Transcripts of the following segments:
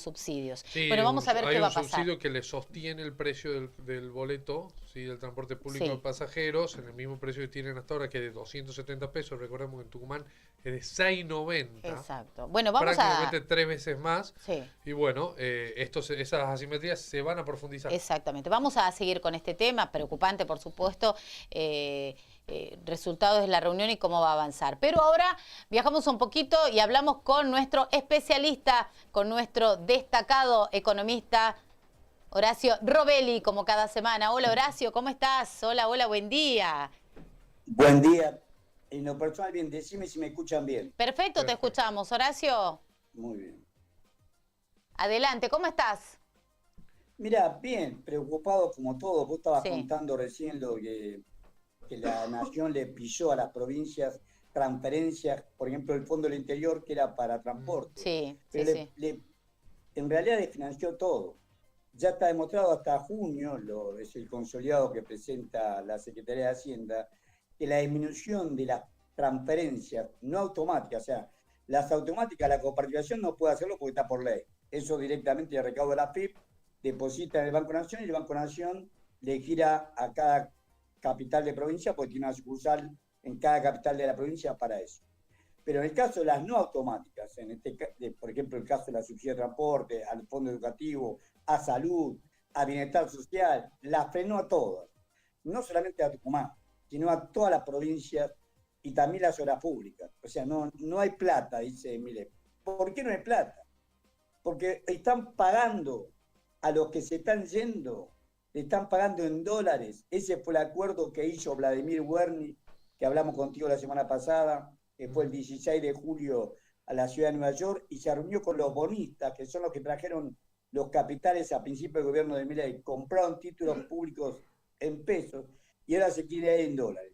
subsidios. Sí, Bueno, vamos a ver hay qué va un a pasar. subsidio que le sostiene el precio del boleto, ¿sí? Del transporte público de Sí, pasajeros, en el mismo precio que tienen hasta ahora, que es de 270 pesos. Recordemos que en Tucumán es de 6,90, exacto. Bueno, vamos a... prácticamente 3 veces más. Sí. Y bueno, esas asimetrías se van a profundizar. Exactamente. Vamos a seguir con este tema, preocupante por supuesto, resultados de la reunión y cómo va a avanzar. Pero ahora viajamos un poquito y hablamos con nuestro especialista, con nuestro destacado economista, Horacio Robelli, como cada semana. Hola Horacio, ¿cómo estás? Hola, hola, buen día. Buen día. En lo personal, bien, decime si me escuchan bien. Perfecto, te Perfecto. escuchamos. Horacio, Muy bien. adelante, ¿cómo estás? Mira, bien, preocupado como todo. Vos estabas Sí, contando recién lo que la nación le pisó a las provincias transferencias, por ejemplo, el Fondo del Interior, que era para transporte. sí, sí, Pero sí. en realidad desfinanció todo. Ya está demostrado hasta junio, es el consolidado que presenta la Secretaría de Hacienda, que la disminución de las transferencias no automáticas, o sea, las automáticas, la coparticipación no puede hacerlo porque está por ley. Eso directamente el recaudo de la FIP deposita en el Banco Nación y el Banco Nación le gira a cada capital de provincia porque tiene una sucursal en cada capital de la provincia para eso. Pero en el caso de las no automáticas, por ejemplo, el caso de la subsidia de transporte, al fondo educativo, a salud, a bienestar social, las frenó a todas. No solamente a Tucumán, sino a todas las provincias y también las obras públicas. O sea, no hay plata, dice, mire, ¿por qué no hay plata? Porque están pagando a los que se están yendo, le están pagando en dólares. Ese fue el acuerdo que hizo Vladimir Werni, que hablamos contigo la semana pasada, que fue el 16 de julio a la ciudad de Nueva York, y se reunió con los bonistas, que son los que trajeron los capitales a principio del gobierno de Milei, compraron títulos públicos en pesos y ahora se quiere ir en dólares.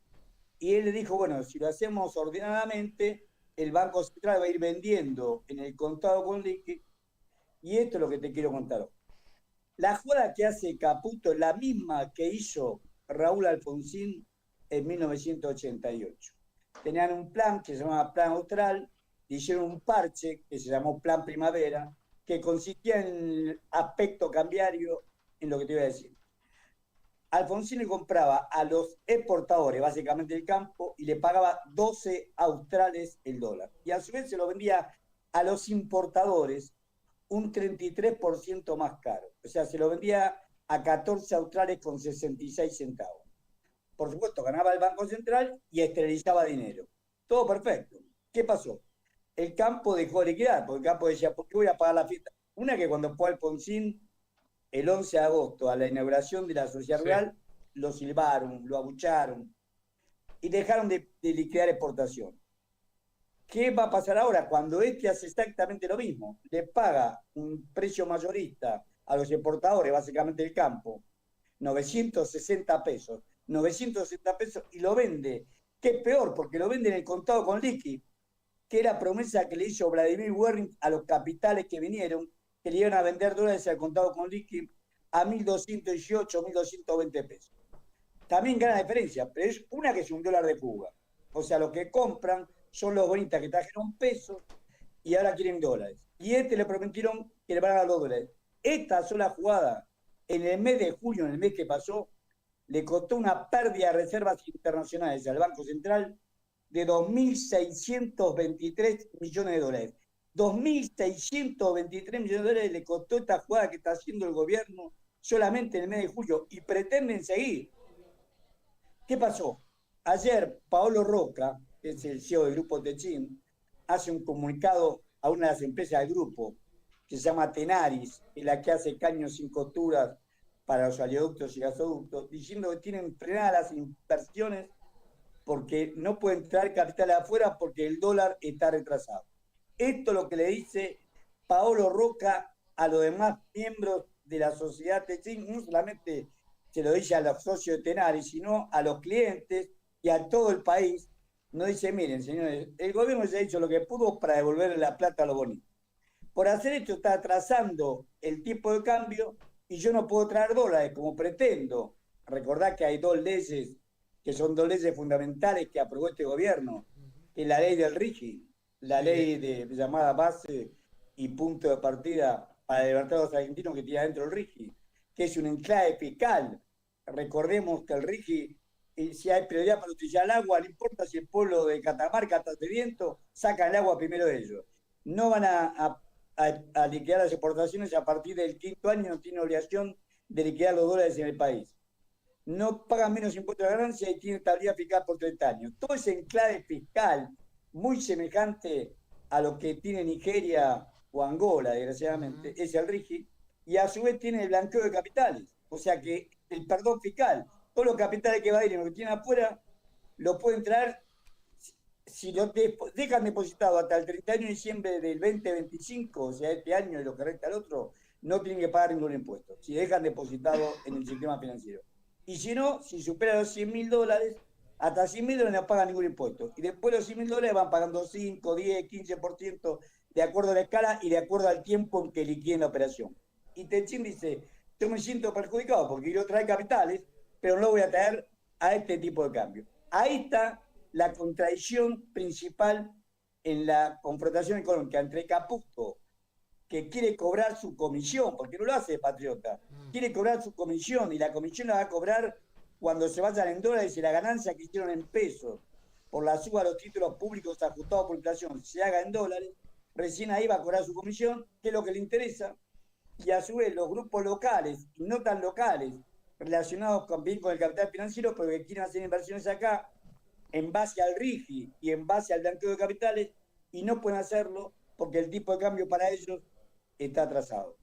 Y él le dijo, bueno, si lo hacemos ordenadamente, el Banco Central va a ir vendiendo en el contado con liqui, y esto es lo que te quiero contar. La jugada que hace Caputo es la misma que hizo Raúl Alfonsín en 1988. Tenían un plan que se llamaba Plan Austral, hicieron un parche que se llamó Plan Primavera, que consistía en el aspecto cambiario en lo que te iba a decir. Alfonsín le compraba a los exportadores, básicamente del campo, y le pagaba 12 australes el dólar. Y a su vez se lo vendía a los importadores un 33% más caro. O sea, se lo vendía a 14 australes con 66 centavos. Por supuesto, ganaba el Banco Central y esterilizaba dinero. Todo perfecto. ¿Qué pasó? El campo dejó de liquidar, porque el campo decía, ¿por qué voy a pagar la fiesta? Una que cuando fue Alfonsín, el 11 de agosto, a la inauguración de la sociedad Sí. rural, lo silbaron, lo abucharon y dejaron de liquidar exportación. ¿Qué va a pasar ahora cuando este hace exactamente lo mismo? Le paga un precio mayorista a los exportadores, básicamente el campo, 960 pesos. 960 pesos y lo vende. ¿Qué es peor? Porque lo vende en el contado con liqui, que era promesa que le hizo Vladimir Werning a los capitales que vinieron, que le iban a vender dólares al contado con liqui a 1.218, 1.220 pesos. También gana diferencia, pero es una que es un dólar de fuga. O sea, los que compran son los bonistas que trajeron pesos y ahora quieren dólares. Y este le prometieron que le van a dar los dólares. Esta sola jugada, en el mes de junio, en el mes que pasó, le costó una pérdida de reservas internacionales al Banco Central de 2.623 millones de dólares. 2.623 millones de dólares le costó esta jugada que está haciendo el gobierno solamente en el mes de julio y pretenden seguir. ¿Qué pasó? Ayer Paolo Roca, que es el CEO del grupo Techin, hace un comunicado a una de las empresas del grupo, que se llama Tenaris, en la que hace caños sin costuras para los oleoductos y gasoductos, diciendo que tienen frenadas las inversiones porque no pueden traer capital de afuera porque el dólar está retrasado. Esto es lo que le dice Paolo Roca a los demás miembros de la sociedad Techin, no solamente se lo dice a los socios de Tenaris, sino a los clientes y a todo el país. No dice, miren, señores, el gobierno ya ha hecho lo que pudo para devolverle la plata a los bonitos. Por hacer esto está atrasando el tipo de cambio y yo no puedo traer dólares como pretendo. Recordad que hay dos leyes que son dos leyes fundamentales que aprobó este gobierno, que es la ley del RIGI, la Sí. ley de llamada base y punto de partida para libertar a los argentinos que tiene adentro el RIGI, que es un enclave fiscal. Recordemos que el RIGI, si hay prioridad para utilizar el agua, no importa si el pueblo de Catamarca está sediento, sacan el agua primero de ellos. No van a liquidar las exportaciones a partir del quinto año, no tienen obligación de liquidar los dólares en el país. No pagan menos impuestos de ganancia y tienen estabilidad fiscal por 30 años. Todo ese enclave fiscal muy semejante a lo que tiene Nigeria o Angola, desgraciadamente, es el RIGI, y a su vez tiene el blanqueo de capitales. O sea que el perdón fiscal, todos los capitales que va a ir en lo que tienen afuera, lo pueden traer si lo dejan depositado hasta el 31 de diciembre del 2025, o sea, este año y lo que resta el otro, no tienen que pagar ningún impuesto, si dejan depositado en el sistema financiero. Y si no, si supera los $100.000, hasta $100.000 no pagan ningún impuesto. Y después los $100.000 van pagando 5, 10, 15% de acuerdo a la escala y de acuerdo al tiempo en que liquiden la operación. Y Techín dice, yo me siento perjudicado porque quiero traer capitales, pero no voy a traer a este tipo de cambio. Ahí está la contradicción principal en la confrontación económica entre Capusco, que quiere cobrar su comisión, porque no lo hace de patriota, quiere cobrar su comisión y la comisión la va a cobrar cuando se vayan en dólares y la ganancia que hicieron en pesos por la suba de los títulos públicos ajustados por inflación se haga en dólares, recién ahí va a cobrar su comisión, que es lo que le interesa, y a su vez los grupos locales y no tan locales, relacionados bien con el capital financiero, pero que quieren hacer inversiones acá, en base al RIGI y en base al blanqueo de capitales, y no pueden hacerlo porque el tipo de cambio para ellos está atrasado.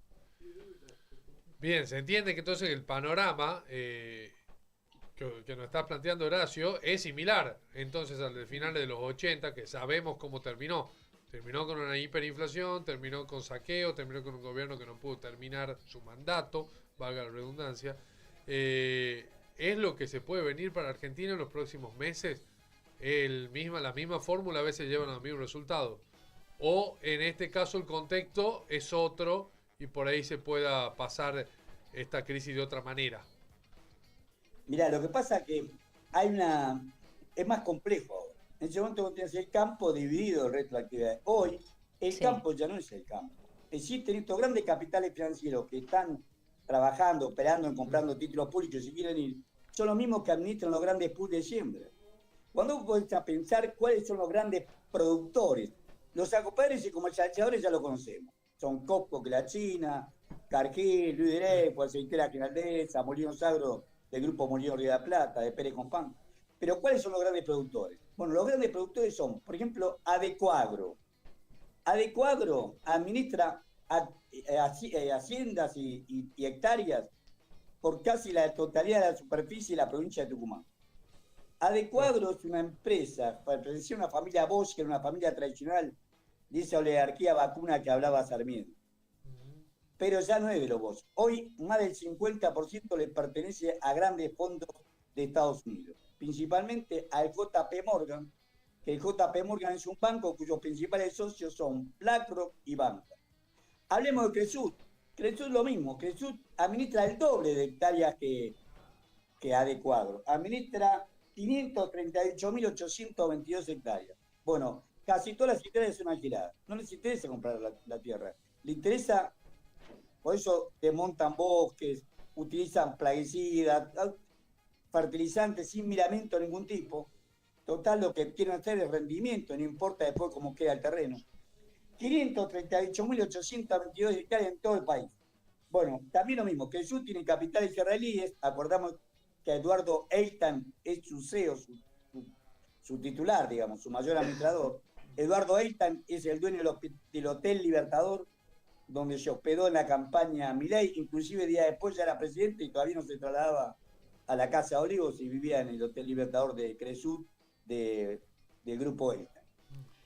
Bien, se entiende que entonces el panorama que nos está planteando Horacio es similar entonces al de finales de los 80, que sabemos cómo terminó. Terminó con una hiperinflación, terminó con saqueo, terminó con un gobierno que no pudo terminar su mandato, valga la redundancia. ¿Es lo que se puede venir para Argentina en los próximos meses? La misma fórmula a veces llevan a los mismos resultados. O en este caso el contexto es otro y por ahí se pueda pasar esta crisis de otra manera. Mirá, lo que pasa es que es más complejo ahora. En ese momento tienes el campo dividido del resto de actividades. Hoy el campo ya no es el campo. Existen estos grandes capitales financieros que están trabajando, operando, comprando títulos públicos, si quieren ir, son los mismos que administran los grandes pools de siembra. Cuando vos podés pensar cuáles son los grandes productores, los acopadores y comercializadores ya lo conocemos. Son Copco, que la China, Cargill, Luis Direco, Aceitera Generaldesa, Molinos Agro, del grupo Molinos Río de la Plata, de Pérez Compán. Pero ¿cuáles son los grandes productores? Bueno, los grandes productores son, por ejemplo, Adecoagro. Adecoagro administra haciendas y hectáreas por casi la totalidad de la superficie de la provincia de Tucumán. Adecoagro es una empresa, pertenecía a una familia Bosch, que era una familia tradicional de esa oligarquía vacuna que hablaba Sarmiento. Pero ya no es de los Bosch. Hoy más del 50% le pertenece a grandes fondos de Estados Unidos, principalmente al JP Morgan, que el JP Morgan es un banco cuyos principales socios son BlackRock y Banca. Hablemos de Cresut. Cresut es lo mismo. Cresut administra el doble de hectáreas que Adecoagro. Administra 538.822 hectáreas. Bueno, casi todas las hectáreas son alquiladas. No les interesa comprar la tierra. Les interesa, por eso desmontan bosques, utilizan plaguicidas, fertilizantes sin miramento de ningún tipo. Total, lo que quieren hacer es rendimiento, no importa después cómo queda el terreno. 538.822 hectáreas en todo el país. Bueno, también lo mismo, que el sur tiene capitales israelíes, acordamos que Eduardo Eitan es su CEO, su titular, digamos, su mayor administrador. Eduardo Eitan es el dueño del Hotel Libertador, donde se hospedó en la campaña Milei, inclusive días después ya era presidente y todavía no se trasladaba a la Casa de Olivos y vivía en el Hotel Libertador de Cresut del grupo Eitan.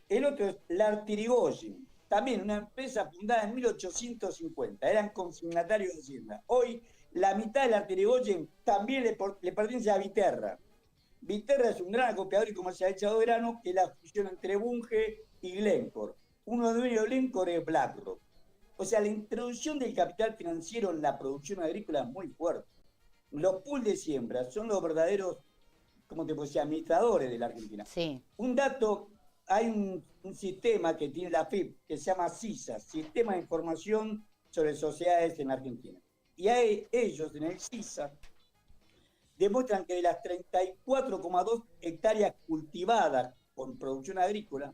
El otro es Lartirigoyen, también una empresa fundada en 1850, eran consignatarios de Hacienda. Hoy la mitad de Lartirigoyen también le pertenece a Viterra. Viterra es un gran acopiador y comercializador de grano, que es la fusión entre Bunge y Glencore. Uno de los dueños de Glencore es BlackRock. O sea, la introducción del capital financiero en la producción agrícola es muy fuerte. Los pools de siembra son los verdaderos, ¿cómo te puedo decir?, administradores de la Argentina. Sí. Un dato, hay un sistema que tiene la FIP que se llama CISA, Sistema de Información sobre sociedades en Argentina. Y ellos en el CISA demuestran que de las 34,2 hectáreas cultivadas con producción agrícola,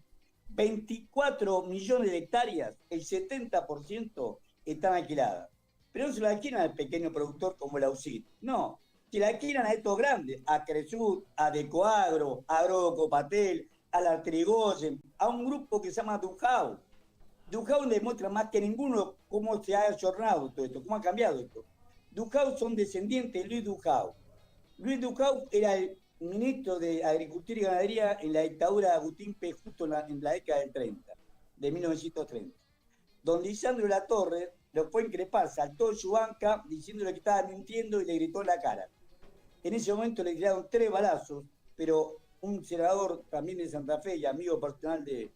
24 millones de hectáreas, el 70% están alquiladas. Pero no se la alquilan al pequeño productor como la UCIT, no, se la alquilan a estos grandes, a Cresud, a Decoagro, a Agrocopatel, a la Trigoyen, a un grupo que se llama Dujau. Dujau demuestra más que ninguno cómo se ha ayornado todo esto, cómo ha cambiado esto. Dujau son descendientes de Luis Dujau. Luis Dujau era el ministro de Agricultura y Ganadería en la dictadura de Agustín P. justo en la década del 30, de 1930. Don Lisandro Latorre lo fue a increpar, saltó en su banca diciéndole que estaba mintiendo y le gritó en la cara. En ese momento le tiraron 3 balazos, pero un senador también de Santa Fe y amigo personal de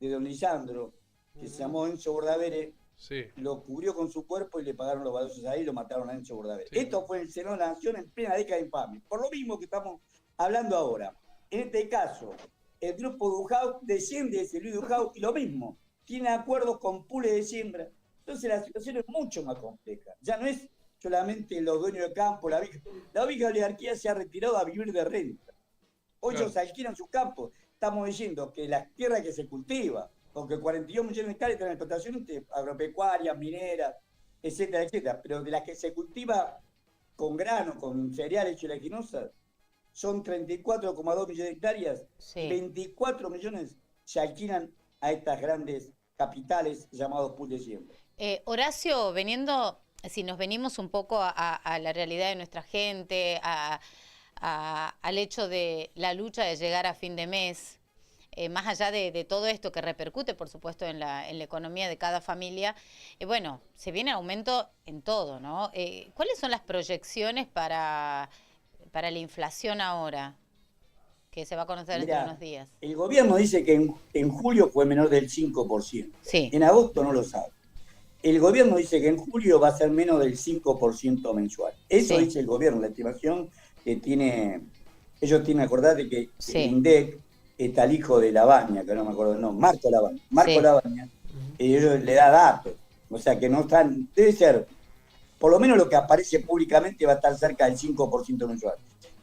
don Lisandro, que se llamó Enzo Bordavere, Sí. lo cubrió con su cuerpo y le pagaron los balazos ahí y lo mataron a Enzo Bordavere. Sí. Esto fue en el Senado de la Nación en plena década infame. Por lo mismo que estamos hablando ahora. En este caso, el grupo Dujau desciende de ese Luis Dujau y lo mismo, tiene acuerdos con Pule de siembra. Entonces la situación es mucho más compleja. Ya no es solamente los dueños de campo, la vieja oligarquía se ha retirado a vivir de renta. Hoy ellos alquilan sus campos. Estamos diciendo que las tierras que se cultiva, porque 42 millones de hectáreas están en explotación agropecuarias, mineras, etcétera, etcétera, pero de las que se cultiva con grano, con cereales y oleaginosas, son 34,2 millones de hectáreas, Sí. 24 millones se alquilan a estas grandes capitales llamados pools de siembra. Horacio, si nos venimos un poco a la realidad de nuestra gente, al hecho de la lucha de llegar a fin de mes, más allá de todo esto que repercute, por supuesto, en la economía de cada familia, bueno, se viene aumento en todo, ¿no? ¿Cuáles son las proyecciones para la inflación ahora, que se va a conocer dentro de unos días? El gobierno dice que en julio fue menor del 5%. Sí. En agosto no lo sabe. El gobierno dice que en julio va a ser menos del 5% mensual. Eso Sí. dice el gobierno, la estimación que tiene. Ellos tienen, acordate que Sí. el INDEC está el hijo de Labaña, que no me acuerdo, no, Marco Labaña. Marco Sí. Labaña, y ellos le da datos. O sea que no están, debe ser, por lo menos lo que aparece públicamente va a estar cerca del 5% mensual.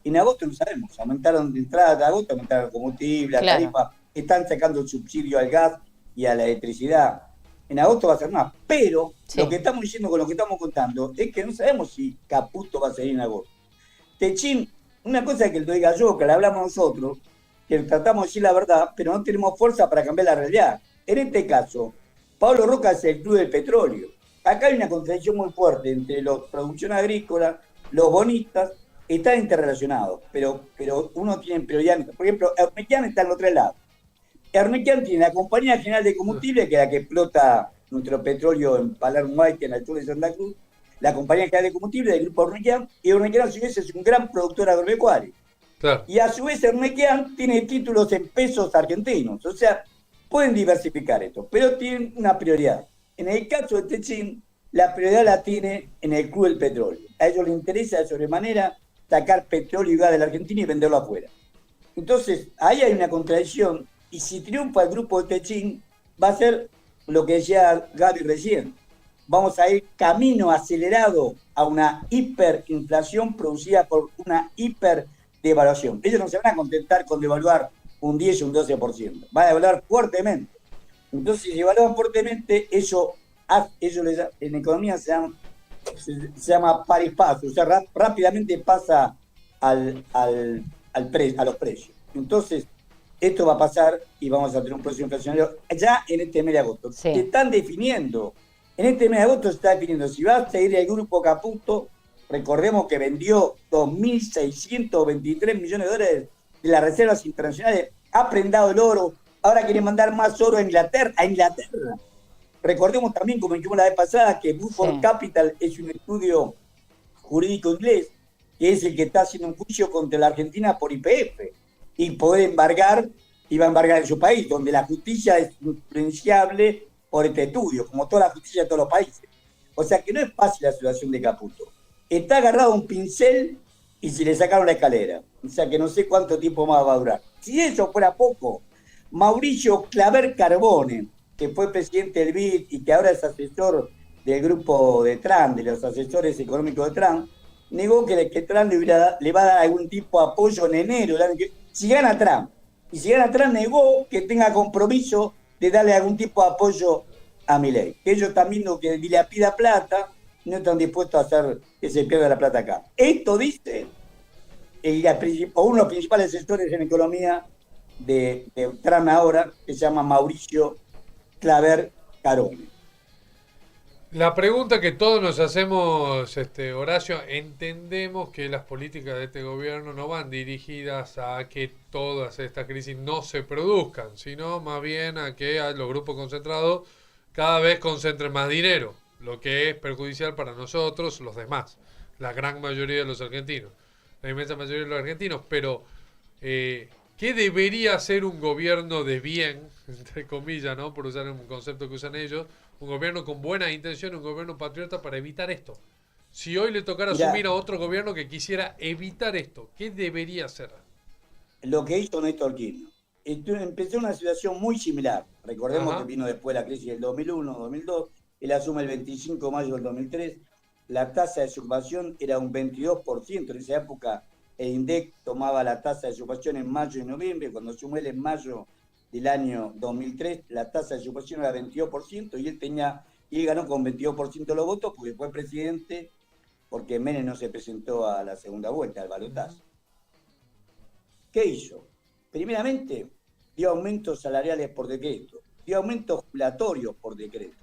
En agosto no sabemos, aumentaron de entrada de agosto, aumentaron el combustible, la Claro. tarifa, están sacando el subsidio al gas y a la electricidad. En agosto va a ser más, pero Sí. lo que estamos diciendo con lo que estamos contando es que no sabemos si Caputo va a seguir en agosto. Techín, una cosa que lo diga yo, que la hablamos nosotros, que tratamos de decir la verdad, pero no tenemos fuerza para cambiar la realidad. En este caso, Pablo Roca es el club del petróleo. Acá hay una contradicción muy fuerte entre la producción agrícola, los bonistas, están interrelacionados, pero uno tiene prioridad. Por ejemplo, Ernequian está en el otro lado. Ernequian tiene la Compañía General de Combustible, que es la que explota nuestro petróleo en Palermo, que en el sur de Santa Cruz, la Compañía General de Combustible del grupo Ernequian, y Ernequian a su vez es un gran productor agropecuario. Claro. Y a su vez Ernequian tiene títulos en pesos argentinos, o sea, pueden diversificar esto, pero tienen una prioridad. En el caso de Techín, la prioridad la tiene en el Club del Petróleo. A ellos les interesa de sobremanera sacar petróleo y gas de la Argentina y venderlo afuera. Entonces, ahí hay una contradicción, y si triunfa el grupo de Techín, va a ser lo que decía Gaby recién. Vamos a ir camino acelerado a una hiperinflación producida por una hiperdevaluación. Ellos no se van a contentar con devaluar un 10 o un 12%. Van a devaluar fuertemente. Entonces, si devalúan fuertemente, eso en economía se llama par y paso. O sea, rápidamente pasa a los precios. Entonces, esto va a pasar y vamos a tener un proceso inflacionario ya en este mes de agosto. Sí. Se están definiendo, en este mes de agosto se está definiendo si va a seguir el grupo Caputo. Recordemos que vendió 2.623 millones de dólares de las reservas internacionales, ha prendado el oro, ahora quiere mandar más oro a Inglaterra. Recordemos también, como dijimos la vez pasada, que Buford Capital es un estudio jurídico inglés, que es el que está haciendo un juicio contra la Argentina por YPF, y poder embargar, y va a embargar en su país, donde la justicia es influenciable por este estudio, como toda la justicia de todos los países. O sea que no es fácil la situación de Caputo. Está agarrado a un pincel y se le sacaron la escalera. O sea que no sé cuánto tiempo más va a durar. Si eso fuera poco, Mauricio Claver Carbone, que fue presidente del BID y que ahora es asesor del grupo de Trump, de los asesores económicos de Trump, negó que Trump le va a dar algún tipo de apoyo en enero. Si gana Trump, y si gana Trump, negó que tenga compromiso de darle algún tipo de apoyo a Milei. Que ellos también lo que le pida plata, no están dispuestos a hacer que se pierda la plata acá. Esto dice uno de los principales sectores en economía de Trump ahora, que se llama Mauricio Claver Carone. La pregunta que todos nos hacemos, Horacio, entendemos que las políticas de este gobierno no van dirigidas a que todas estas crisis no se produzcan, sino más bien a que los grupos concentrados cada vez concentren más dinero, lo que es perjudicial para nosotros, los demás, la gran mayoría de los argentinos, la inmensa mayoría de los argentinos, pero ¿qué debería hacer un gobierno de bien, entre comillas, ¿no? Por usar un concepto que usan ellos, un gobierno con buenas intenciones, un gobierno patriota para evitar esto? Si hoy le tocara asumir a otro gobierno que quisiera evitar esto, ¿qué debería hacer? Lo que hizo Néstor Kirchner. Empezó una situación muy similar. Recordemos que vino después la crisis del 2001, 2002. Él asume el 25 de mayo del 2003. La tasa de desocupación era un 22%. En esa época el INDEC tomaba la tasa de desocupación en mayo y noviembre. Cuando asumió él en mayo del año 2003, la tasa de desocupación era 22% y él ganó con 22% de los votos porque fue presidente, porque Menem no se presentó a la segunda vuelta, al balotaje. ¿Qué hizo? Primeramente, dio aumentos salariales por decreto, dio aumentos jubilatorios por decreto.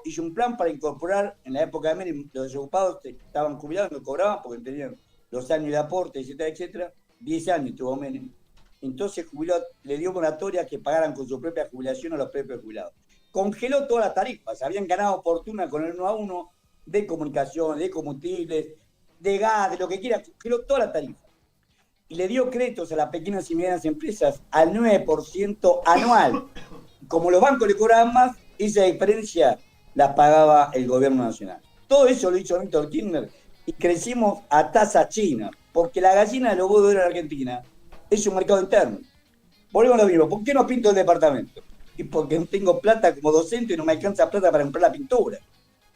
Hizo un plan para incorporar, en la época de Menem, los desocupados que estaban jubilados, no cobraban porque tenían los años de aporte, etcétera, etcétera. 10 años tuvo Menem. Entonces le dio moratoria que pagaran con su propia jubilación a los propios jubilados. Congeló todas las tarifas, habían ganado fortuna con el 1 a 1 de comunicación, de combustibles, de gas, de lo que quiera, congeló todas las tarifas. Y le dio créditos a las pequeñas y medianas empresas al 9% anual. Como los bancos le cobraban más, esa diferencia la pagaba el gobierno nacional. Todo eso lo hizo Néstor Kirchner y crecimos a tasa china, porque la gallina de los huevos de oro en Argentina es un mercado interno. Volvemos a lo mismo. ¿Por qué no pinto el departamento? Y porque no tengo plata como docente y no me alcanza plata para comprar la pintura.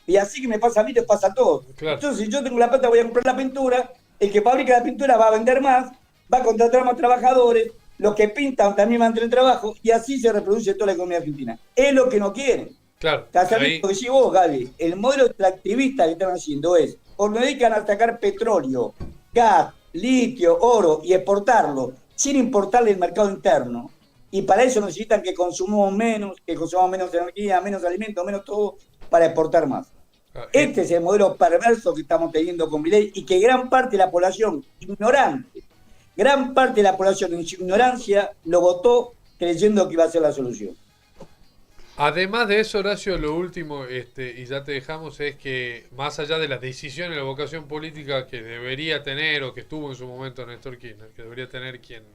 Y así que me pasa a mí, les pasa a todos. Claro. Entonces, si yo tengo la plata, voy a comprar la pintura. El que fabrica la pintura va a vender más, va a contratar más trabajadores. Los que pintan también van a tener trabajo. Y así se reproduce toda la economía argentina. Es lo que no quieren. Claro. Lo que decís vos, Gaby. El modelo extractivista que están haciendo es, o nos dedican a sacar petróleo, gas, litio, oro y exportarlo sin importarle el mercado interno, y para eso necesitan que consumamos menos energía, menos alimentos, menos todo, para exportar más. Este es el modelo perverso que estamos teniendo con Milei y que gran parte de la población ignorante, gran parte de la población en su ignorancia lo votó creyendo que iba a ser la solución. Además de eso, Horacio, lo último, y ya te dejamos, es que más allá de las decisiones y la vocación política que debería tener o que tuvo en su momento Néstor Kirchner, que debería tener quien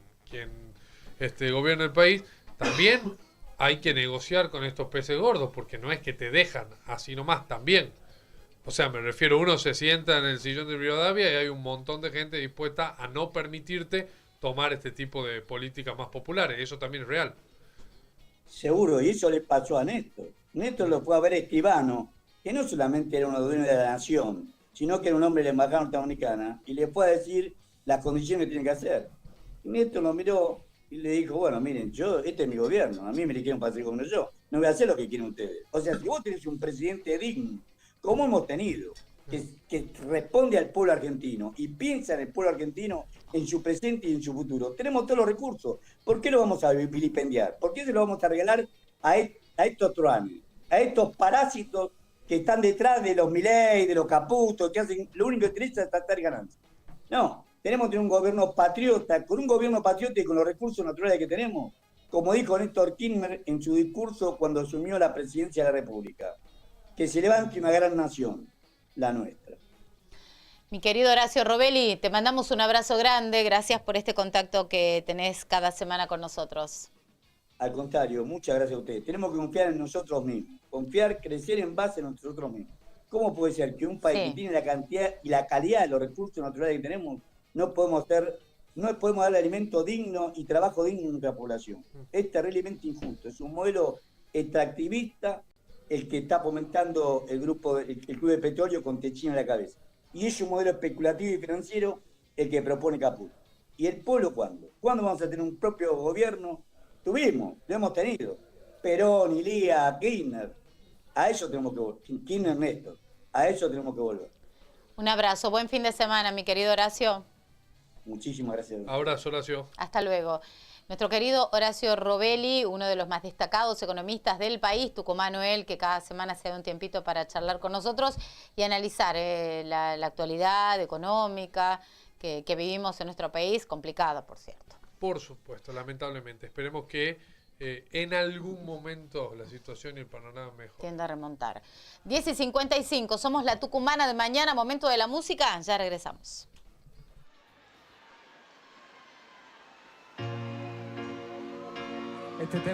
gobierna el país, también hay que negociar con estos peces gordos, porque no es que te dejan así nomás también. O sea, me refiero, uno se sienta en el sillón de Rivadavia y hay un montón de gente dispuesta a no permitirte tomar este tipo de políticas más populares. Eso también es real. Seguro, y eso le pasó a Néstor. Néstor lo fue a ver a Escribano, que no solamente era un dueño de la nación, sino que era un hombre de la embajada norteamericana, y le fue a decir las condiciones que tiene que hacer. Y Néstor lo miró y le dijo, bueno, miren, este es mi gobierno, a mí me le quieren pasar como yo, no voy a hacer lo que quieren ustedes. O sea, si vos tenés un presidente digno, como hemos tenido, que responde al pueblo argentino y piensa en el pueblo argentino, en su presente y en su futuro, tenemos todos los recursos. ¿Por qué lo vamos a vilipendiar? ¿Por qué se lo vamos a regalar a estos truanes, a estos parásitos que están detrás de los Milei, de los Caputos, que hacen lo único que interesa es tratar ganancias? No, tenemos que tener un gobierno patriota, con un gobierno patriota y con los recursos naturales que tenemos, como dijo Néstor Kirchner en su discurso cuando asumió la presidencia de la República, que se levante una gran nación, la nuestra. Mi querido Horacio Robelli, te mandamos un abrazo grande. Gracias por este contacto que tenés cada semana con nosotros. Al contrario, muchas gracias a ustedes. Tenemos que confiar en nosotros mismos. Confiar, crecer en base a nosotros mismos. ¿Cómo puede ser que un país que tiene la cantidad y la calidad de los recursos naturales que tenemos, no podemos darle alimento digno y trabajo digno a nuestra población? Es terriblemente injusto. Es un modelo extractivista el que está fomentando el Club de Petróleo con Techín a la cabeza. Y es un modelo especulativo y financiero el que propone Caput. ¿Y el pueblo cuándo? ¿Cuándo vamos a tener un propio gobierno? Lo hemos tenido. Perón, Ilía, Kirchner. A eso tenemos que volver. Kirchner, Néstor. A eso tenemos que volver. Un abrazo, buen fin de semana, mi querido Horacio. Muchísimas gracias. Abrazo, Horacio. Hasta luego. Nuestro querido Horacio Robelli, uno de los más destacados economistas del país, tucumano él, que cada semana se da un tiempito para charlar con nosotros y analizar la actualidad económica que vivimos en nuestro país, complicada, por cierto. Por supuesto, lamentablemente. Esperemos que en algún momento la situación y el panorama mejor. Tiende a remontar. 10:55, somos la Tucumana de mañana, momento de la música, ya regresamos. Este tema